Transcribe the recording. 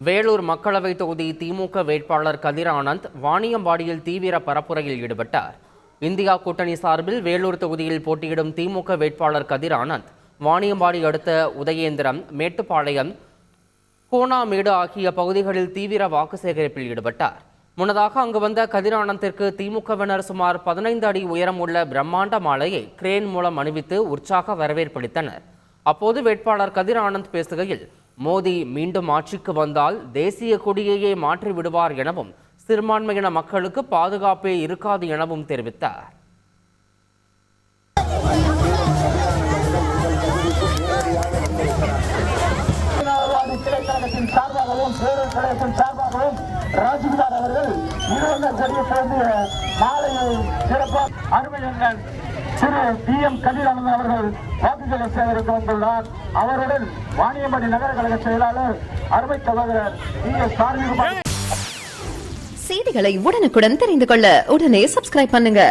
வேலூர் மக்களவை தொகுதி திமுக வேட்பாளர் கதிர் ஆனந்த் வாணியம்பாடியில் தீவிர பரப்புரையில் ஈடுபட்டார். இந்தியா கூட்டணி சார்பில் வேலூர் தொகுதியில் போட்டியிடும் திமுக வேட்பாளர் கதிர் ஆனந்த் வாணியம்பாடி அடுத்த உதயேந்திரம், மேட்டுப்பாளையம், கோணாமேடு ஆகிய பகுதிகளில் தீவிர வாக்கு சேகரிப்பில் ஈடுபட்டார். முன்னதாக அங்கு வந்த கதிர் ஆனந்திற்கு திமுகவினர் சுமார் 15 அடி உயரம் உள்ள பிரம்மாண்ட மாலையை கிரேன் மூலம் அணிவித்து உற்சாக வரவேற்பளித்தனர். அப்போது வேட்பாளர் கதிர் ஆனந்த் பேசுகையில், மோடி மீண்டும் ஆட்சிக்கு வந்தால் தேசிய கொடியையே மாற்றி விடுவார் எனவும் சிறுபான்மையின மக்களுக்கு பாதுகாப்பே இருக்காது எனவும் தெரிவித்தார். ராஜ்குமார் அவர்கள் மாலையை சிறப்பாக அருமையுடன் திரு PM கதிர் ஆனந்த் அவர்கள் வாக்குகளை சேகரிக்க வந்துள்ளார். அவருடன் வாணியம்பாடி நகர கழக செயலாளர் அருமை சகோதரர் செய்திகளை உடனுக்குடன் தெரிந்து கொள்ள உடனே சப்ஸ்கிரைப் பண்ணுங்க.